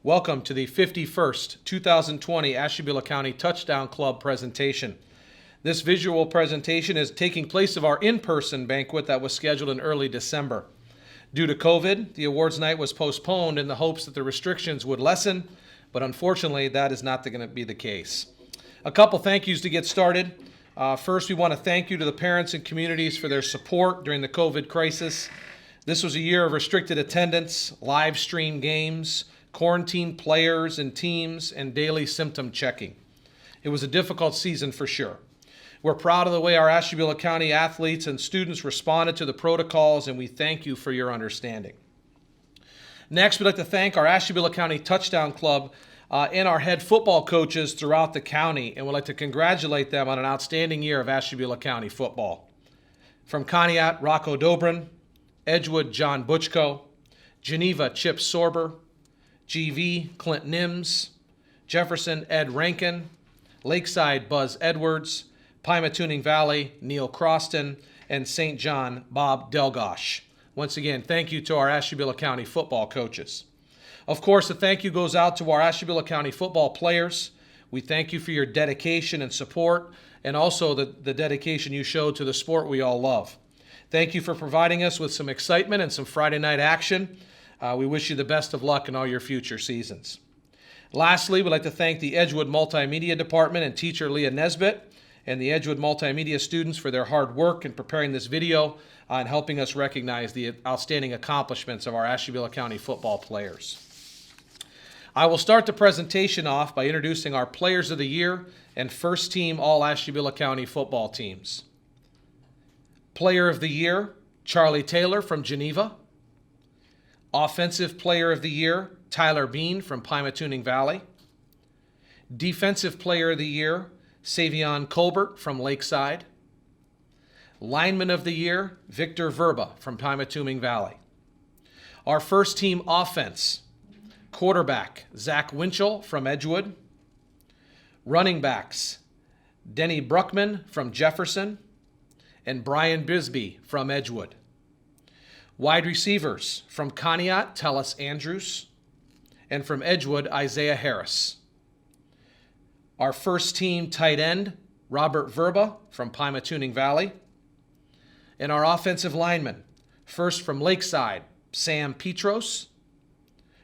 Welcome to the 51st 2020 Ashtabula County Touchdown Club presentation. This visual presentation is taking place of our in-person banquet that was scheduled in early December. Due to COVID, the awards night was postponed in the hopes that the restrictions would lessen, but unfortunately that is not going to be the case. A couple thank yous to get started. First, we want to thank you to the parents and communities for their support during the COVID crisis. This was a year of restricted attendance, live stream games, quarantined players and teams, and daily symptom checking. It was a difficult season for sure. We're proud of the way our Ashtabula County athletes and students responded to the protocols, and we thank you for your understanding. Next, we'd like to thank our Ashtabula County Touchdown Club and our head football coaches throughout the county, and we'd like to congratulate them on an outstanding year of Ashtabula County football. From Conneaut, Rocco Dobrin, Edgewood, John Butchko, Geneva, Chip Sorber, GV, Clint Nims, Jefferson, Ed Rankin, Lakeside, Buzz Edwards, Pymatuning Valley, Neil Croston, and St. John, Bob Delgosh. Once again, thank you to our Ashtabula County football coaches. Of course, a thank you goes out to our Ashtabula County football players. We thank you for your dedication and support, and also the dedication you showed to the sport we all love. Thank you for providing us with some excitement and some Friday night action. We wish you the best of luck in all your future seasons. Lastly, we'd like to thank the Edgewood Multimedia Department and teacher Lee Nesbitt and the Edgewood Multimedia students for their hard work in preparing this video and helping us recognize the outstanding accomplishments of our Ashtabula County football players. I will start the presentation off by introducing our Players of the Year and First Team All-Ashtabula County football teams. Player of the Year, Charlie Taylor from Geneva. Offensive Player of the Year, Tyler Bean from Pymatuning Valley. Defensive Player of the Year, Savion Colbert from Lakeside. Lineman of the Year, Victor Verba from Pymatuning Valley. Our First Team Offense, quarterback, Zach Winchell from Edgewood. Running backs, Denny Bruckman from Jefferson and Brian Bisbee from Edgewood. Wide receivers, from Conneaut, Tellis Andrews, and from Edgewood, Isaiah Harris. Our first team tight end, Robert Verba from Pymatuning Valley. And our offensive linemen, first from Lakeside, Sam Petros.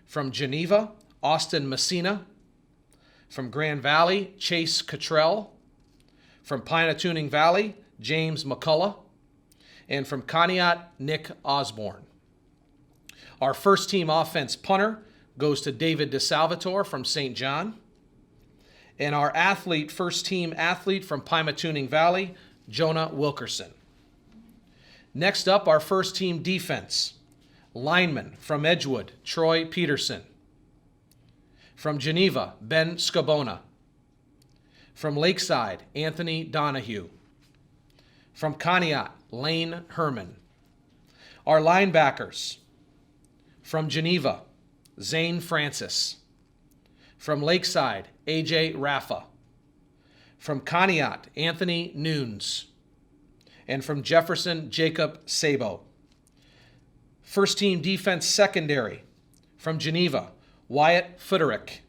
From Geneva, Austin Messina. From Grand Valley, Chase Cottrell. From Pymatuning Valley, James McCullough. And from Conneaut, Nick Osborne. Our first team offense punter goes to David DeSalvatore from St. John. And our first team athlete from Pymatuning Valley, Jonah Wilkerson. Next up, our first team defense. Lineman from Edgewood, Troy Peterson. From Geneva, Ben Scabona. From Lakeside, Anthony Donahue. From Conneaut, Lane Herman. Our linebackers, from Geneva, Zane Francis. From Lakeside, AJ Raffa. From Conneaut, Anthony Nunes. And from Jefferson, Jacob Sabo. First team defense secondary, from Geneva, Wyatt Fuderick.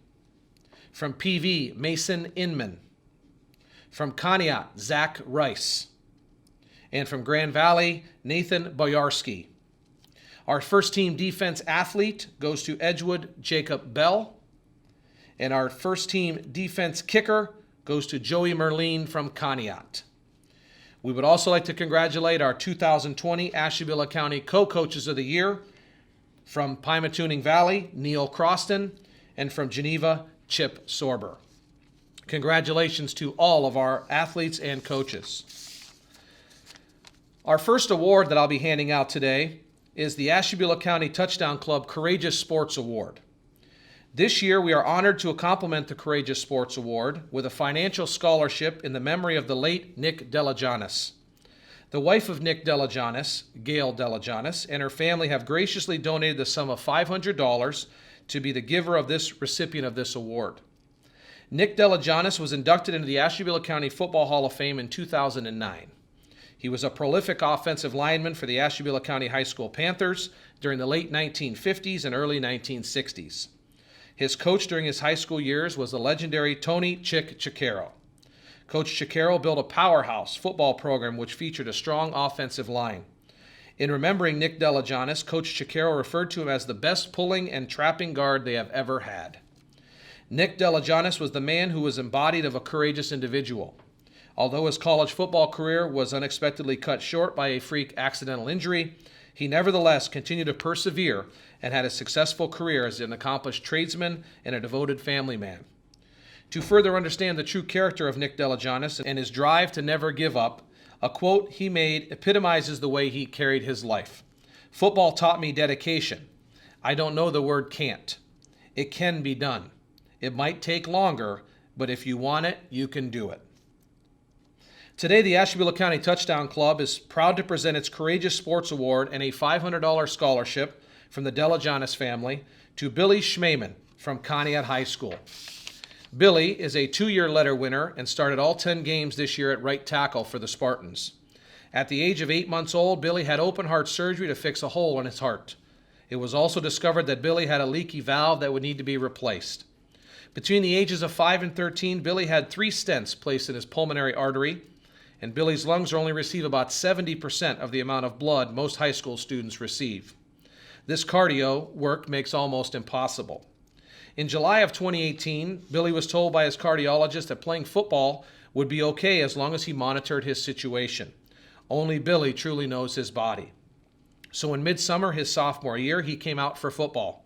From PV, Mason Inman. From Conneaut, Zach Rice. And from Grand Valley, Nathan Boyarski. Our first team defense athlete goes to Edgewood, Jacob Bell. And our first team defense kicker goes to Joey Merlin from Conneaut. We would also like to congratulate our 2020 Ashtabula County Co-Coaches of the Year from Pymatuning Valley, Neil Croston, and from Geneva, Chip Sorber. Congratulations to all of our athletes and coaches. Our first award that I'll be handing out today is the Ashtabula County Touchdown Club Courageous Sports Award. This year, we are honored to complement the Courageous Sports Award with a financial scholarship in the memory of the late Nick Delajanis. The wife of Nick Delajanis, Gail Delajanis, and her family have graciously donated the sum of $500 to be the giver of this recipient of this award. Nick Delajanis was inducted into the Ashtabula County Football Hall of Fame in 2009. He was a prolific offensive lineman for the Ashtabula County High School Panthers during the late 1950s and early 1960s. His coach during his high school years was the legendary Tony Chick Chiquero. Coach Chiquero built a powerhouse football program which featured a strong offensive line. In remembering Nick Delagianis, Coach Chiquero referred to him as the best pulling and trapping guard they have ever had. Nick Delagianis was the man who was embodied of a courageous individual. Although his college football career was unexpectedly cut short by a freak accidental injury, he nevertheless continued to persevere and had a successful career as an accomplished tradesman and a devoted family man. To further understand the true character of Nick Delagianis and his drive to never give up, a quote he made epitomizes the way he carried his life. "Football taught me dedication. I don't know the word can't. It can be done. It might take longer, but if you want it, you can do it." Today, the Ashtabula County Touchdown Club is proud to present its Courageous Sports Award and a $500 scholarship from the Delagianis family to Billy Schmemann from Conneaut High School. Billy is a 2-year letter winner and started all 10 games this year at right tackle for the Spartans. At the age of 8 months old, Billy had open heart surgery to fix a hole in his heart. It was also discovered that Billy had a leaky valve that would need to be replaced. Between the ages of 5 and 13, Billy had 3 stents placed in his pulmonary artery, and Billy's lungs only receive about 70% of the amount of blood most high school students receive. This cardio work makes almost impossible. In July of 2018, Billy was told by his cardiologist that playing football would be okay as long as he monitored his situation. Only Billy truly knows his body. So in midsummer his sophomore year, he came out for football.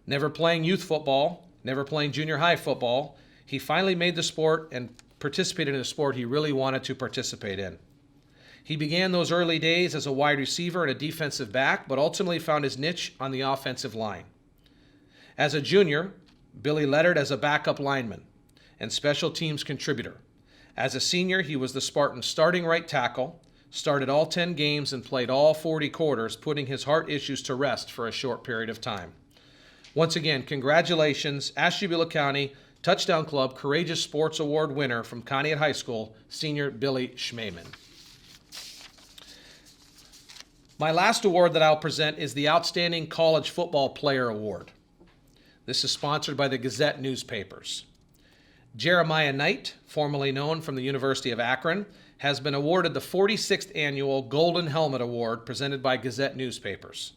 Never playing youth football, never playing junior high football, he finally made the sport and participated in a sport he really wanted to participate in. He began those early days as a wide receiver and a defensive back, but ultimately found his niche on the offensive line. As a junior, Billy lettered as a backup lineman and special teams contributor. As a senior, he was the Spartans' starting right tackle, started all 10 games, and played all 40 quarters, putting his heart issues to rest for a short period of time. Once again, congratulations, Ashtabula County Touchdown Club Courageous Sports Award winner from Conneaut High School, Senior Billy Schmemann. My last award that I'll present is the Outstanding College Football Player Award. This is sponsored by the Gazette newspapers. Jeremiah Knight, formerly known from the University of Akron, has been awarded the 46th Annual Golden Helmet Award presented by Gazette newspapers.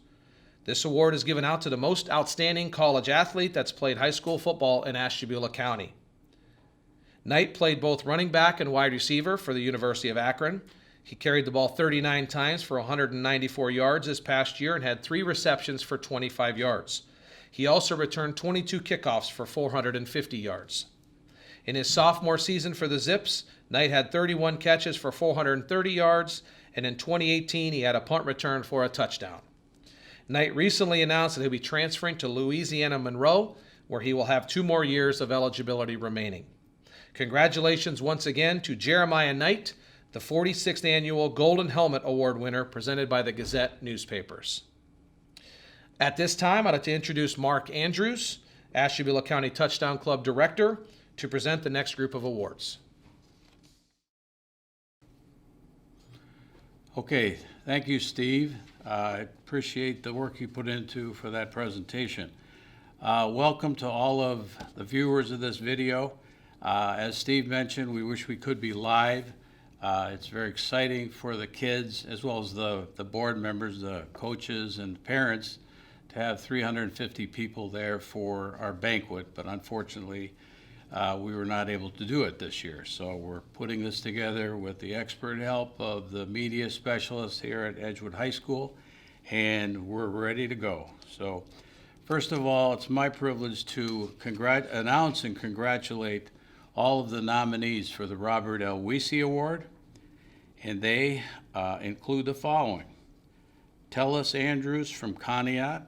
This award is given out to the most outstanding college athlete that's played high school football in Ashtabula County. Knight played both running back and wide receiver for the University of Akron. He carried the ball 39 times for 194 yards this past year and had 3 receptions for 25 yards. He also returned 22 kickoffs for 450 yards. In his sophomore season for the Zips, Knight had 31 catches for 430 yards, and in 2018 he had a punt return for a touchdown. Knight recently announced that he'll be transferring to Louisiana Monroe, where he will have 2 more years of eligibility remaining. Congratulations once again to Jeremiah Knight, the 46th Annual Golden Helmet Award winner presented by the Gazette newspapers. At this time, I'd like to introduce Mark Andrews, Ashtabula County Touchdown Club Director, to present the next group of awards. Okay, thank you, Steve. I appreciate the work you put into for that presentation. Welcome to all of the viewers of this video. As Steve mentioned, we wish we could be live. It's very exciting for the kids as well as the board members, the coaches, and the parents to have 350 people there for our banquet, but unfortunately we were not able to do it this year. So we're putting this together with the expert help of the media specialists here at Edgewood High School, and we're ready to go. So first of all, it's my privilege to announce and congratulate all of the nominees for the Robert L. Weesey Award, and they include the following: Tellis Andrews from Conneaut,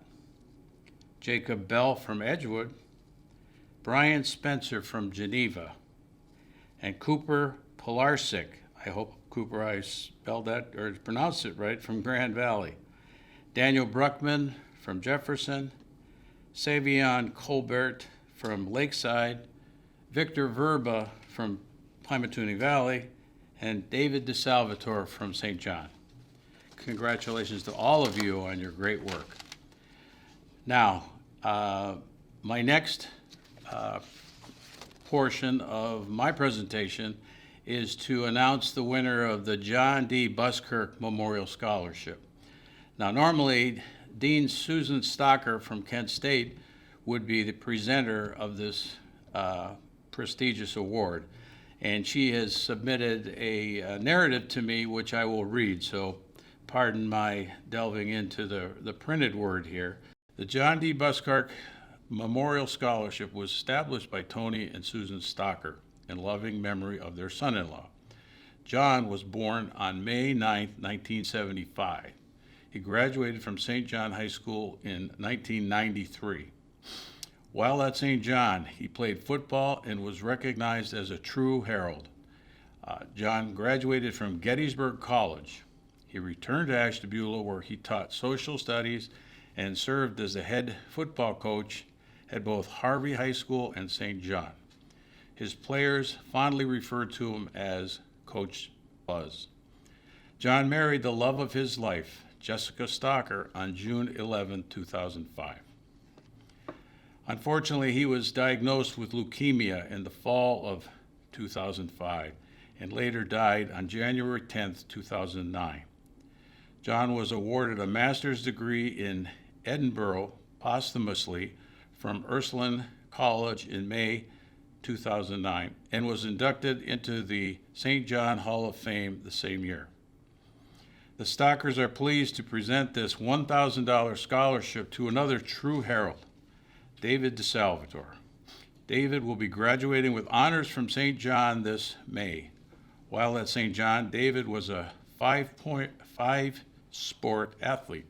Jacob Bell from Edgewood, Brian Spencer from Geneva, and Cooper Pilarsik, I hope, Cooper, I spelled that or pronounced it right, from Grand Valley, Daniel Bruckman from Jefferson, Savion Colbert from Lakeside, Victor Verba from Pymatuning Valley, and David DeSalvatore from St. John. Congratulations to all of you on your great work. Now, My next portion of my presentation is to announce the winner of the John D. Buskirk Memorial Scholarship. Now, normally, Dean Susan Stocker from Kent State would be the presenter of this prestigious award, and she has submitted a narrative to me, which I will read, so pardon my delving into the printed word here. The John D. Buskirk Memorial Scholarship was established by Tony and Susan Stocker in loving memory of their son-in-law. John was born on May 9, 1975. He graduated from St. John High School in 1993. While at St. John, he played football and was recognized as a true herald. John graduated from Gettysburg College. He returned to Ashtabula, where he taught social studies and served as the head football coach at both Harvey High School and St. John. His players fondly referred to him as Coach Buzz. John married the love of his life, Jessica Stocker, on June 11, 2005. Unfortunately, he was diagnosed with leukemia in the fall of 2005 and later died on January 10, 2009. John was awarded a master's degree in Edinburgh posthumously from Ursuline College in May 2009 and was inducted into the St. John Hall of Fame the same year. The Stockers are pleased to present this $1,000 scholarship to another true herald, David DeSalvatore. David will be graduating with honors from St. John this May. While at St. John, David was a 5.5 sport athlete.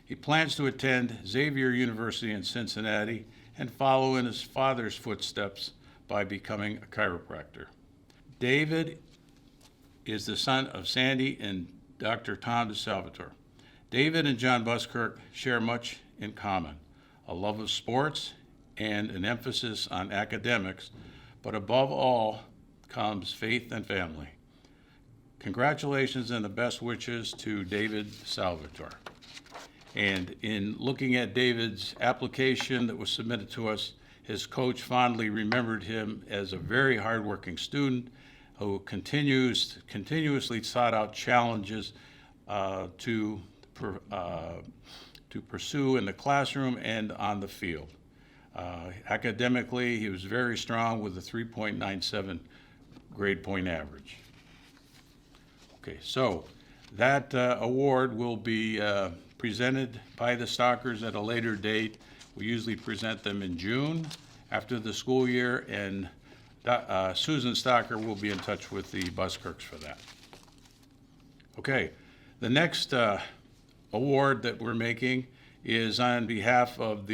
He plans to attend Xavier University in Cincinnati and follow in his father's footsteps by becoming a chiropractor. David is the son of Sandy and Dr. Tom DeSalvatore. David and John Buskirk share much in common, a love of sports and an emphasis on academics, but above all comes faith and family. Congratulations and the best wishes to David DeSalvatore. And in looking at David's application that was submitted to us, his coach fondly remembered him as a very hardworking student who continuously sought out challenges to pursue in the classroom and on the field. Academically, he was very strong with a 3.97 grade point average. Okay, so that award will be presented by the Stockers at a later date. We usually present them in June after the school year, and Susan Stocker will be in touch with the Buskirks for that. Okay, the next award that we're making is on behalf of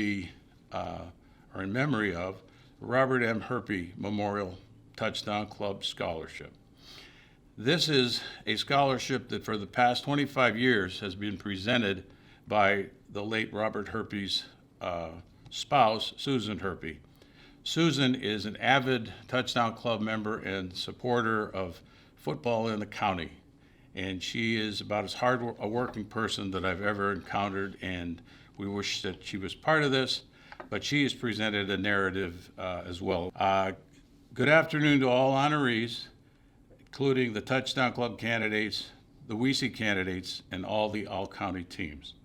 or in memory of, Robert M. Herpy Memorial Touchdown Club Scholarship. This is a scholarship that for the past 25 years has been presented by the late Robert Herpy's spouse, Susan Herpy. Susan is an avid Touchdown Club member and supporter of football in the county, and she is about as hard a working person that I've ever encountered, and we wish that she was part of this, but she has presented a narrative as well. Good afternoon to all honorees, including the Touchdown Club candidates, the WESI candidates, and all the all-county teams.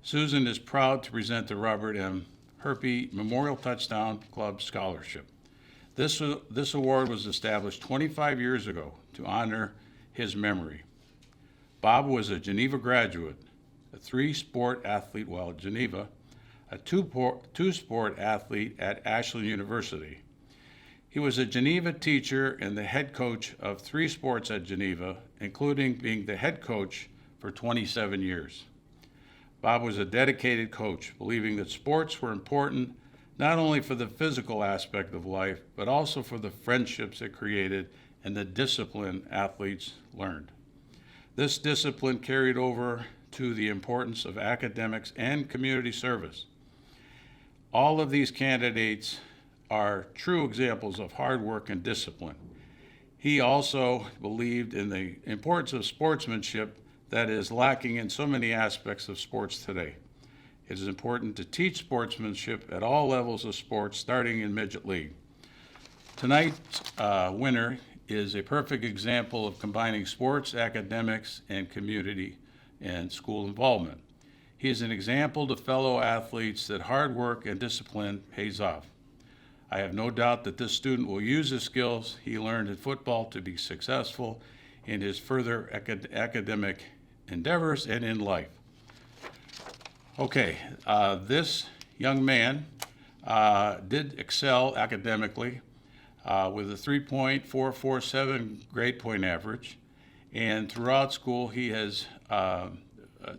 Susan is proud to present the Robert M. Herpy Memorial Touchdown Club Scholarship. This award was established 25 years ago to honor his memory. Bob was a Geneva graduate, a 3-sport athlete while at Geneva, a 2-sport athlete at Ashland University. He was a Geneva teacher and the head coach of 3 sports at Geneva, including being the head coach for 27 years. Bob was a dedicated coach, believing that sports were important not only for the physical aspect of life, but also for the friendships it created and the discipline athletes learned. This discipline carried over to the importance of academics and community service. All of these candidates are true examples of hard work and discipline. He also believed in the importance of sportsmanship that is lacking in so many aspects of sports today. It is important to teach sportsmanship at all levels of sports, starting in midget league. Tonight's winner is a perfect example of combining sports, academics, and community and school involvement. He is an example to fellow athletes that hard work and discipline pays off. I have no doubt that this student will use the skills he learned in football to be successful in his further academic endeavors and in life. Okay, this young man did excel academically with a 3.447 grade point average, and throughout school he has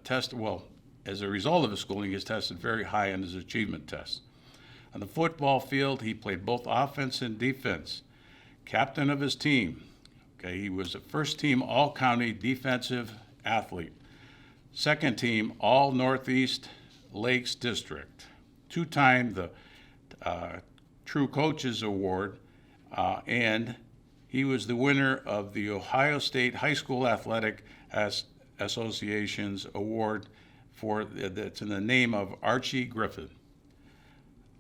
tested, well, as a result of his schooling, he has tested very high on his achievement tests. On the football field, he played both offense and defense. Captain of his team. Okay, he was a first-team All-County defensive athlete. Second team All Northeast Lakes District. Two-time the True Coaches Award, and he was the winner of the Ohio State High School Athletic Association's award that's in the name of Archie Griffin.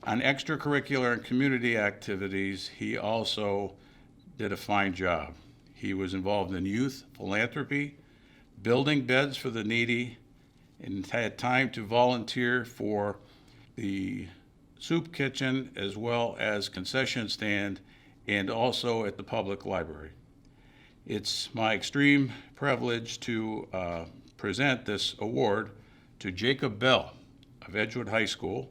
On extracurricular and community activities, he also did a fine job. He was involved in youth philanthropy, building beds for the needy, and had time to volunteer for the soup kitchen as well as concession stand and also at the public library. It's my extreme privilege to present this award to Jacob Bell of Edgewood High School,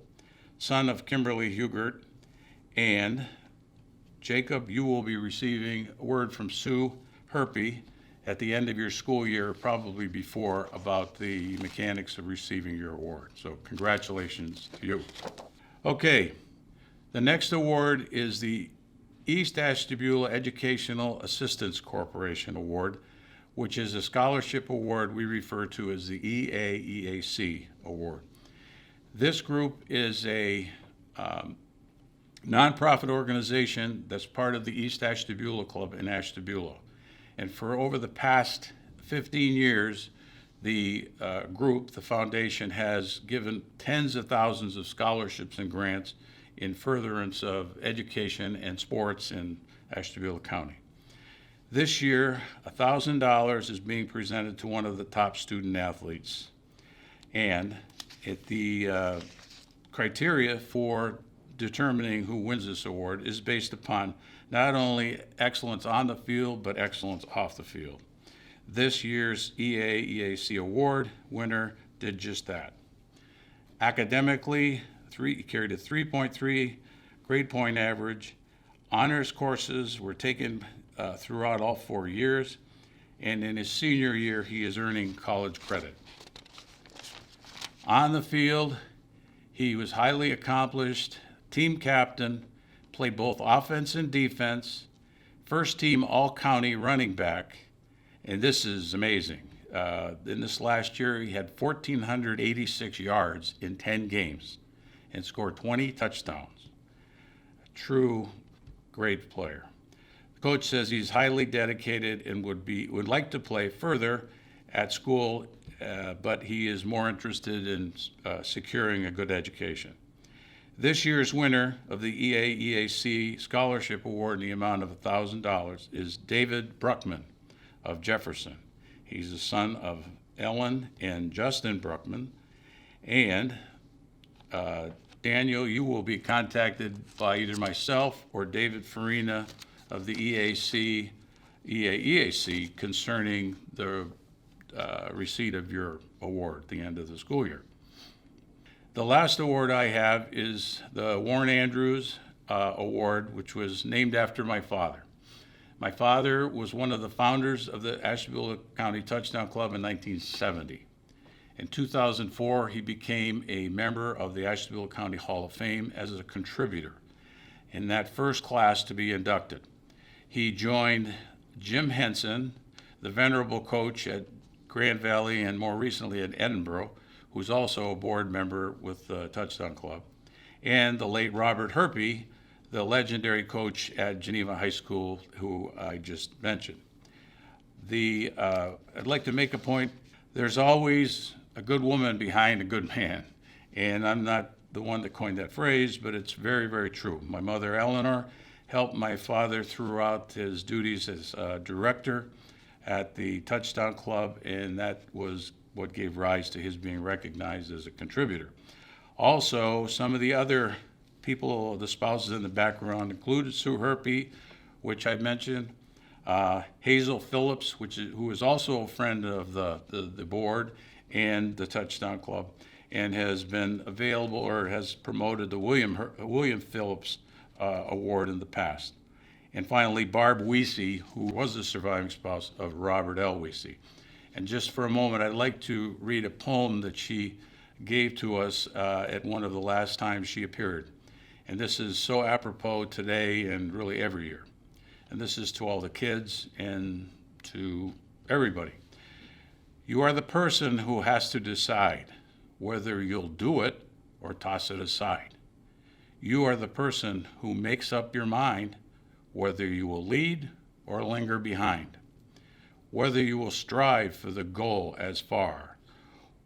son of Kimberly Hugert, and Jacob, you will be receiving a word from Sue Herpy at the end of your school year, probably before, about the mechanics of receiving your award. So congratulations to you. Okay, the next award is the East Ashtabula Educational Assistance Corporation Award, which is a scholarship award we refer to as the EAEAC Award. This group is a nonprofit organization that's part of the East Ashtabula Club in Ashtabula. And for over the past 15 years, the group, the foundation, has given tens of thousands of scholarships and grants in furtherance of education and sports in Ashtabula County. This year, $1,000 is being presented to one of the top student athletes. And the criteria for determining who wins this award is based upon not only excellence on the field, but excellence off the field. This year's EAEAC award winner did just that. Academically, he carried a 3.3 grade point average. Honors courses were taken throughout all 4 years, and in his senior year, he is earning college credit. On the field, he was highly accomplished, team captain, played both offense and defense, first team all-county running back, and this is amazing. In this last year, he had 1,486 yards in 10 games and scored 20 touchdowns. A true great player. The coach says he's highly dedicated and would like to play further at school, but he is more interested in securing a good education. This year's winner of the EAEAC Scholarship Award in the amount of $1,000 is David Bruckman of Jefferson. He's the son of Ellen and Justin Bruckman. And Daniel, you will be contacted by either myself or David Farina of the EAEAC concerning the receipt of your award at the end of the school year. The last award I have is the Warren Andrews Award, which was named after my father. My father was one of the founders of the Ashtabula County Touchdown Club in 1970. In 2004, he became a member of the Ashtabula County Hall of Fame as a contributor in that first class to be inducted. He joined Jim Henson, the venerable coach at Grand Valley and more recently at Edinburgh, who's also a board member with the Touchdown Club, and the late Robert Herpy, the legendary coach at Geneva High School, who I just mentioned. I'd like to make a point, there's always a good woman behind a good man, And I'm not the one that coined that phrase, but it's very, very true. My mother, Eleanor, helped my father throughout his duties as director at the Touchdown Club, and that was what gave rise to his being recognized as a contributor. Also, some of the other people, the spouses in the background, included Sue Herpy, which I mentioned, Hazel Phillips, who is also a friend of the board and the Touchdown Club, and has been available or has promoted the William Phillips Award in the past. And finally, Barb Weesey, who was the surviving spouse of Robert L. Weesey. And just for a moment, I'd like to read a poem that she gave to us at one of the last times she appeared. And this is so apropos today and really every year. And this is to all the kids and to everybody. You are the person who has to decide whether you'll do it or toss it aside. You are the person who makes up your mind whether you will lead or linger behind, whether you will strive for the goal as far,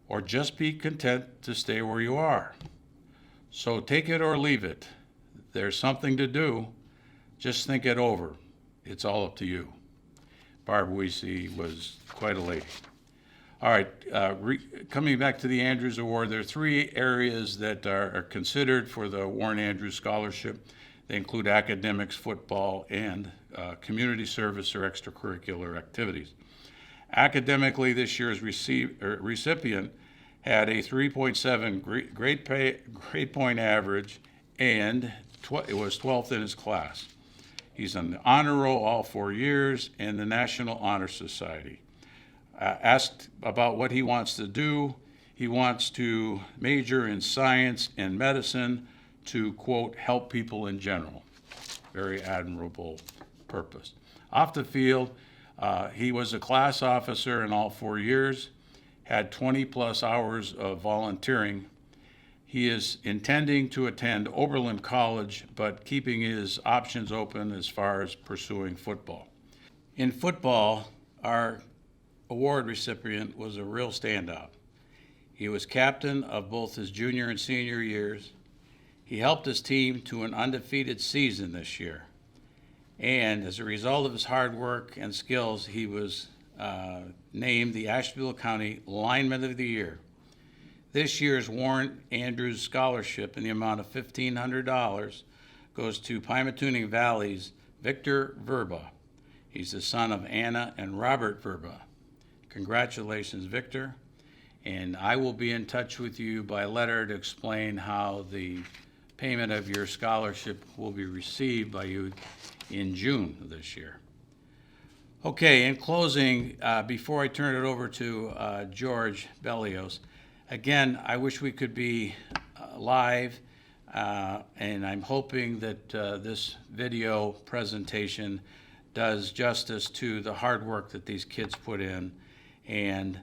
or just be content to stay where you are. So take it or leave it. There's something to do. Just think it over. It's all up to you. Barb Weesey was quite a lady. All right, coming back to the Andrews Award, there are three areas that are considered for the Warren Andrews Scholarship. They include academics, football, and community service or extracurricular activities. Academically, this year's recipient had a 3.7 grade point average, and it was 12th in his class. He's on the honor roll all 4 years and the National Honor Society. Asked about what he wants to do, he wants to major in science and medicine to, quote, help people in general. Very admirable purpose. Off the field, he was a class officer in all 4 years, had 20 plus hours of volunteering. He is intending to attend Oberlin College, but keeping his options open as far as pursuing football. In football, our award recipient was a real standout. He was captain of both his junior and senior years. He helped his team to an undefeated season this year. And as a result of his hard work and skills, he was named the Ashtabula County Lineman of the Year. This year's Warren Andrews Scholarship in the amount of $1,500 goes to Pymatuning Valley's Victor Verba. He's the son of Anna and Robert Verba. Congratulations, Victor. And I will be in touch with you by letter to explain how the payment of your scholarship will be received by you in June of this year. Okay, in closing, before I turn it over to George Bellios, again, I wish we could be live, and I'm hoping that this video presentation does justice to the hard work that these kids put in. And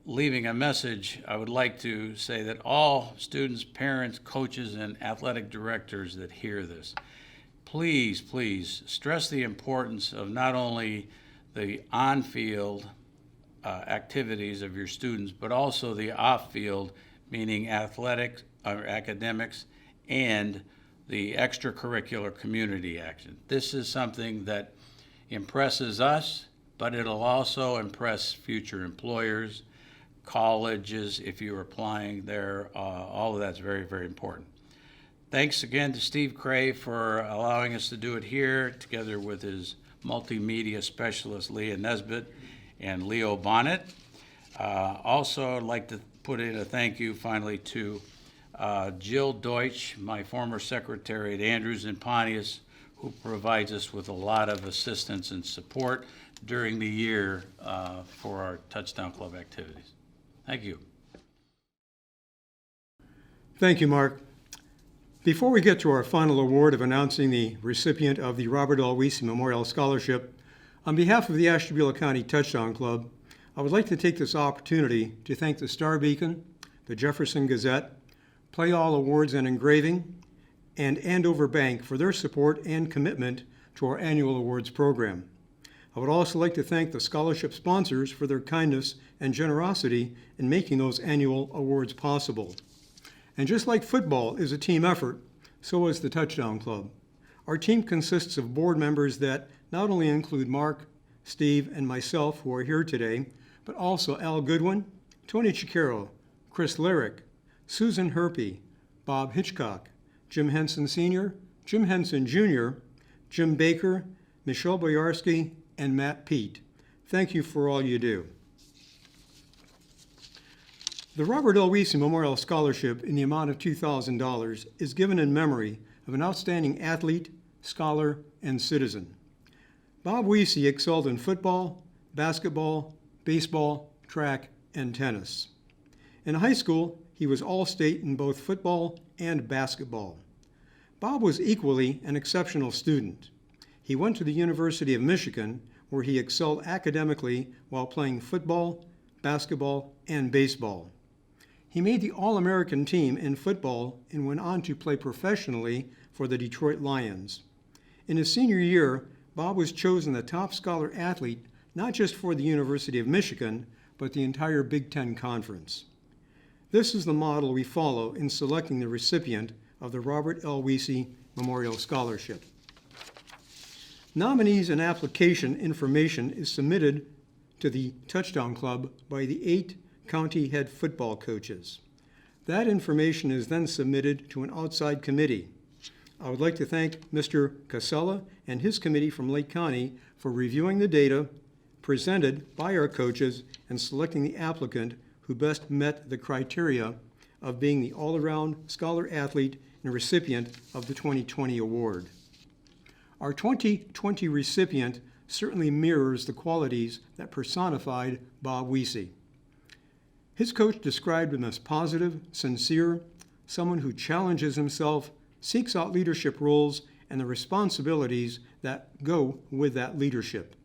leaving a message, I would like to say that all students, parents, coaches, and athletic directors that hear this, please, please stress the importance of not only the on-field activities of your students, but also the off-field, meaning athletics or academics, and the extracurricular community action. This is something that impresses us, but it'll also impress future employers, colleges, if you're applying there. All of that's very, very important. Thanks again to Steve Cray for allowing us to do it here, together with his multimedia specialist, Lee Nesbitt, and Leo Bonnet. Also, I'd like to put in a thank you finally to Jill Deutsch, my former secretary at Andrews and Pontius, who provides us with a lot of assistance and support during the year for our Touchdown Club activities. Thank you. Thank you, Mark. Before we get to our final award of announcing the recipient of the Robert L. Weesey Memorial Scholarship, on behalf of the Ashtabula County Touchdown Club, I would like to take this opportunity to thank the Star Beacon, the Jefferson Gazette, Play All Awards and Engraving, and Andover Bank for their support and commitment to our annual awards program. I would also like to thank the scholarship sponsors for their kindness and generosity in making those annual awards possible. And just like football is a team effort, so is the Touchdown Club. Our team consists of board members that not only include Mark, Steve, and myself, who are here today, but also Al Goodwin, Tony Chicaro, Chris Lyrick, Susan Herpy, Bob Hitchcock, Jim Henson Sr., Jim Henson Jr., Jim Baker, Michelle Boyarsky, and Matt Pete. Thank you for all you do. The Robert L. Weesey Memorial Scholarship in the amount of $2,000 is given in memory of an outstanding athlete, scholar, and citizen. Bob Weesey excelled in football, basketball, baseball, track, and tennis. In high school, he was all-state in both football and basketball. Bob was equally an exceptional student. He went to the University of Michigan, where he excelled academically while playing football, basketball, and baseball. He made the All-American team in football and went on to play professionally for the Detroit Lions. In his senior year, Bob was chosen the top scholar athlete not just for the University of Michigan, but the entire Big Ten Conference. This is the model we follow in selecting the recipient of the Robert L. Weesey Memorial Scholarship. Nominees and application information is submitted to the Touchdown Club by the 8 county head football coaches. That information is then submitted to an outside committee. I would like to thank Mr. Casella and his committee from Lake County for reviewing the data presented by our coaches and selecting the applicant who best met the criteria of being the all-around scholar athlete and recipient of the 2020 award. Our 2020 recipient certainly mirrors the qualities that personified Bob Weesey. His coach described him as positive, sincere, someone who challenges himself, seeks out leadership roles, and the responsibilities that go with that leadership.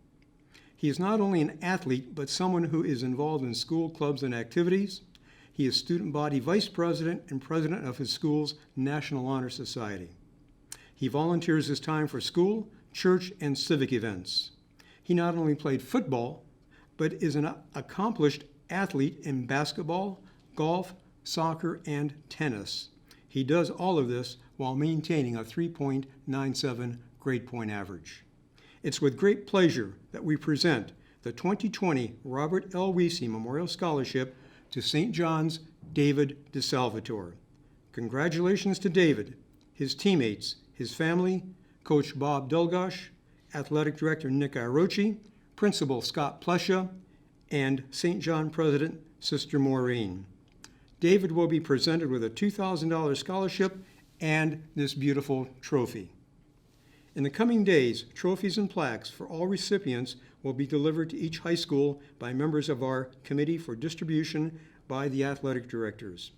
He is not only an athlete, but someone who is involved in school clubs and activities. He is student body vice president and president of his school's National Honor Society. He volunteers his time for school, church, and civic events. He not only played football, but is an accomplished athlete in basketball, golf, soccer, and tennis. He does all of this while maintaining a 3.97 grade point average. It's with great pleasure that we present the 2020 Robert L. Weesey Memorial Scholarship to St. John's David DeSalvatore. Congratulations to David, his teammates, his family, Coach Bob Dulgosh, Athletic Director Nick Irochi, Principal Scott Plesha, and St. John President Sister Maureen. David will be presented with a $2,000 scholarship and this beautiful trophy. In the coming days, trophies and plaques for all recipients will be delivered to each high school by members of our Committee for Distribution by the athletic directors.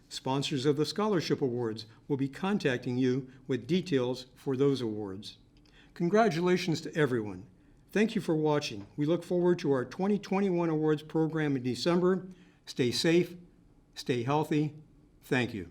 Sponsors of the scholarship awards will be contacting you with details for those awards. Congratulations to everyone. Thank you for watching. We look forward to our 2021 awards program in December. Stay safe, stay healthy. Thank you.